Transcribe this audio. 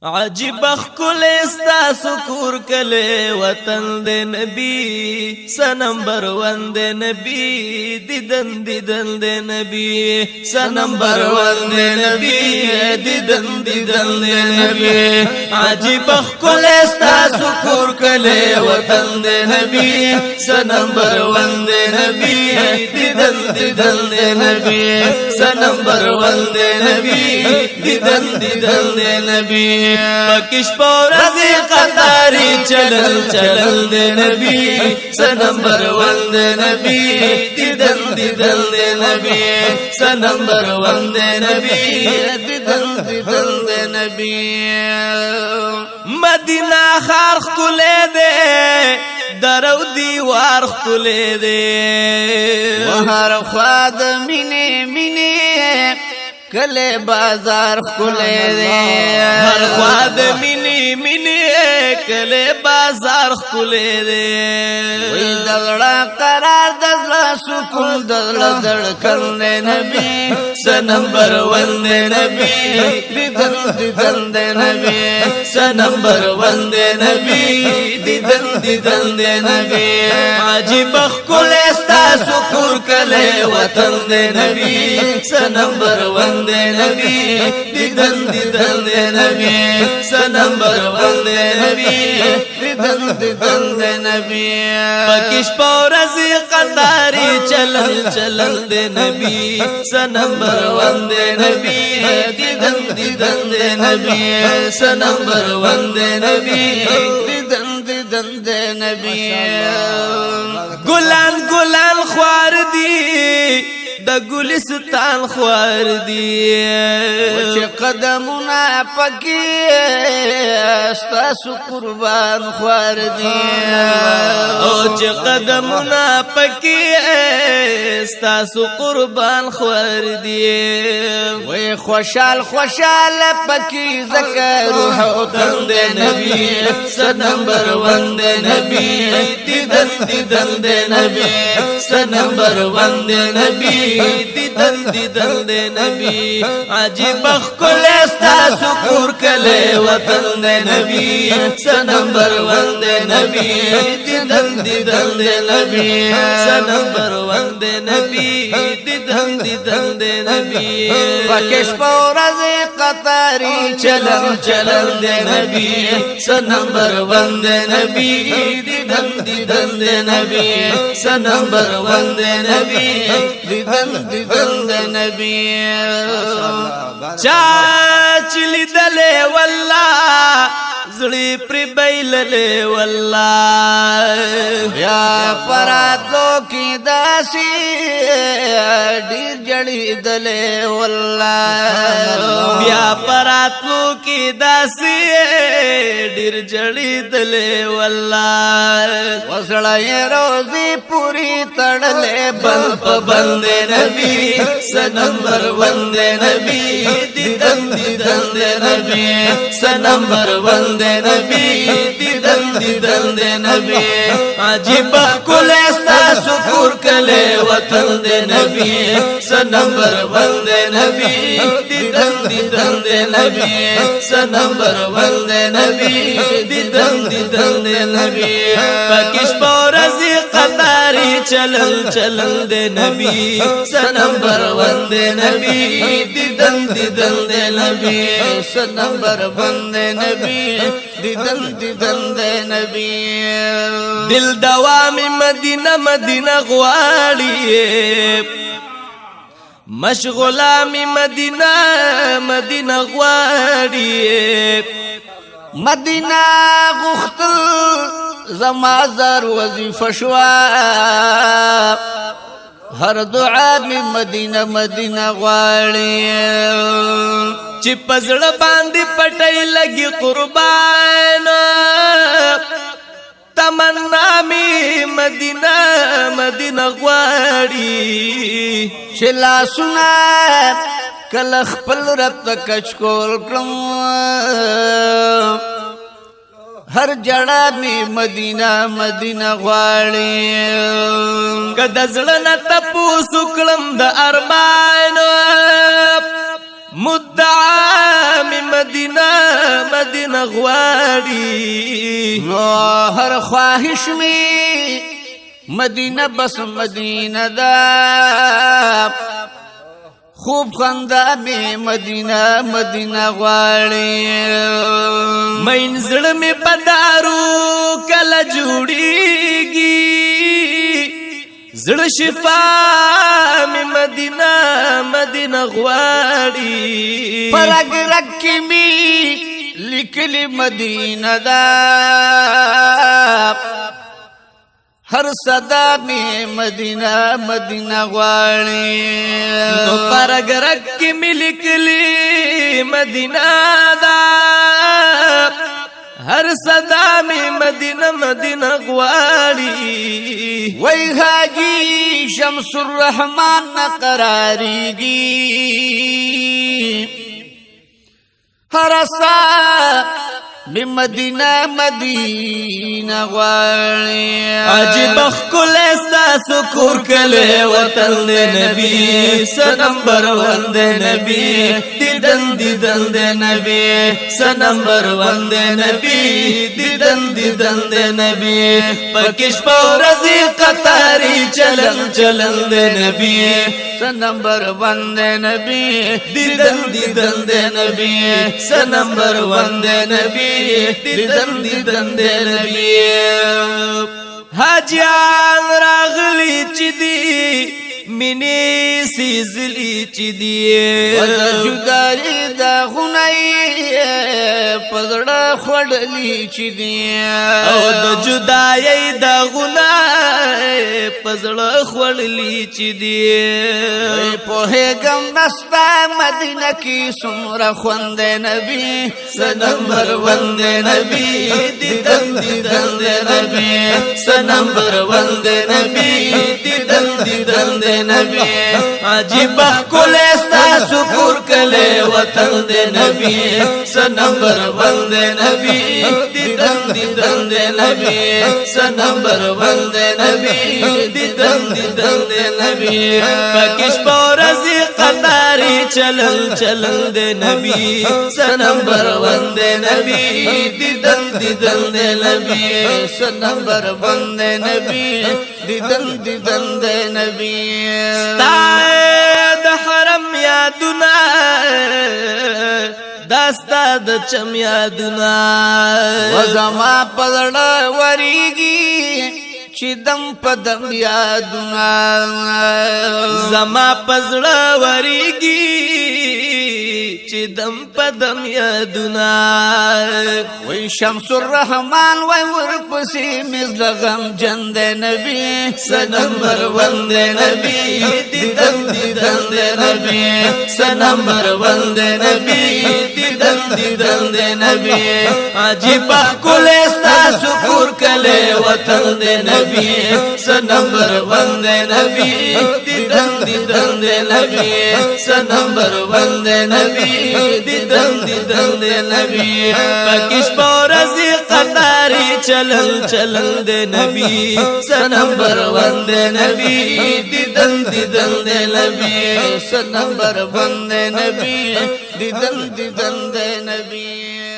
عجیب خکل استا کور کله وطن د نبی سنمبر ون د نبی دیدن د نبی سنمبر ون د نبی دیدن د نبی عجیب خکل استا کور کله وطن د نبی سنمبر ون د نبی دیدن د نبی سنمبر ون د نبی دیدن د نبی پکش پورزی قطاری چلل دے نبی سنمبر ون دے نبی دیدن دے نبی سنمبر ون دے نبی دیدن دے نبی مدینہ خار خلے دے درو دیوار خلے دے وہر خواد مینی کله بازار خلے دے ہر خواد مینی کله بازار خلے دے وی دغڑا قرار دزلا سکون دزلا دڑکن دے نبی سنمبر ون دے نبی دیدن دے نبی سنمبر ون دے نبی دیدن دے نبی عجیب خکل استا سکور کلے وطن دے نبی سنمبر ون دے نبی دیدن دے نبی سنمبر ون دے نبی دیدن دے نبی پکش پورزی قطاری چلل دے نبی سنمبر ون دے نبی دیدن دے نبی سنمبر ون دے نبی دیدن دے نبی گلان خوار دی د ګلستان خوار دی چې قدمونه پکې ستاسو قربان خوار دی او چې قدمونه پکې ستاسو قربان خوار دی وای خوشال پکې ذکر روح او تند نبی سنمبر ون دے نبی دیدن دے نبی سنمبر ون دے نبی دیدن دے نبی عجیب خکل استا سکور کلے وطن دے نبی سنمبر ون دے نبی دیدن دے نبی سنمبر ون دے نبی دیدن دے نبی پکش پورزی قطاری چلل دے نبی سنمبر ون دے نبی دیدن دے نبی سنمبر ون دے نبی دیدن دے نبی چاچلی دلے واللہ زڑی پری بیللے واللہ بیا پراتلو کی داسی ڈیر جڑی دلے واللہ بیا پراتلو کی داسی ڈیر جڑی دلے واللہ وسڑائی روزی پوری تڑلے بلپ بندے نبی سنمبر ون دے نبی دیدن دے نبی سنمبر ون دے نبی دیدن دے نبی عجیب خکل استا سکور کلے وطن دے نبی سنمبر ون دے نبی دیدن دے نبی سنمبر ون دے نبی دیدن دے نبی پکش پورزی قطاری چلل دے نبی سنمبر ون دے نبی دیدن دے نبی سنمبر ون دے نبی دیدن دے نبی دل دوامی مدینہ غواړي مشغولامی مدینہ غواړي مدینہ غختل زمازر وظیفه شوا ہر دعا می مدینہ غواړي چې پزړه باندې پټي لګي قربان تمنا می مدینہ غواړي چې لا سنا کله خپل رب تکچ کول کړم ہر جڑا می مدینہ غواړي کد زړه نه تپو سکلم د ارمان مدعا می مدینہ مدینہ غواړي نو هر خواهش می مدینہ بس مدینہ دا خوب خندا می مدینہ مدینہ غواړي مین زړه می پدارو کله جوړیږي زړه شفا می مدینہ مدینہ غواړي پرګ رک می لیکلی مدینہ دا ہر صدا میں مدینہ مدینہ غواړي تو پرګ رک می لیکلی مدینہ دا ہر صدا میں مدینہ مدینہ غواړي وای حاجی شمس الرحمن قراریږي ہر سا بمدینہ مدینہ غواړي عجیب خل احساس کور کله وطن دے نبی سنمبر ون دے نبی دیدن دیدن دے نبی سنمبر ون دے نبی دیدن دیدن دے نبی پکش پورزی قطاری چلن چلن دے نبی نمبر ون دے نبی دیدن دیدن دے نبی سنمبر ون دے نبی دیدن دیدن دے نبی حاجیان راغلی چی دی منی سیزلی چی دی جداری دا غنائی پزڑا خوڑلی چی دی او دا جدائی دا غنائی پزڑا خوڑلی چی دی پوہے گم نستا مدینہ کی سمر خوند نبی سنمبر وند نبی دیدن دیدن دے نبی سنمبر وند نبی دیدن دیدن دے نبی عجیب کل استا سکور کلے وطن دے نبی سنمبر وند نبی دیدن دیدن دے نبی سنمبر وند نبی دیدن دیدن دے نبی پکش پورزی قطاری چلن چلن دے نبی سنمبر ون دے نبی دیدن دیدن دے نبی نمبر ون دے نبی دیدن دیدن دے نبی ستاد حرم یادنا داستا د چم یادنا وزما پزړه وریږي چې دم پدم یادونه زما پزړه وریږي چې دم پدم یادنا وای شمس الرحمن وای ورپسې مزل غم جند نبی سنمبر وند نبی دیدن دیدن دے نبی سنمبر وند نبی دیدن دیدن دے نبی عجیب کل استا سکور کلے وطن دے نبی سنمبر وند نبی دیدن دیدن دے نبی سنمبر وند نبی دیدن دیدن دے نبی پکش پورزی قطاری چلن چلن دے نبی سنمبر ون دے نبی دیدن دیدن دے نبی نمبر ون دے نبی دیدن دیدن دے نبی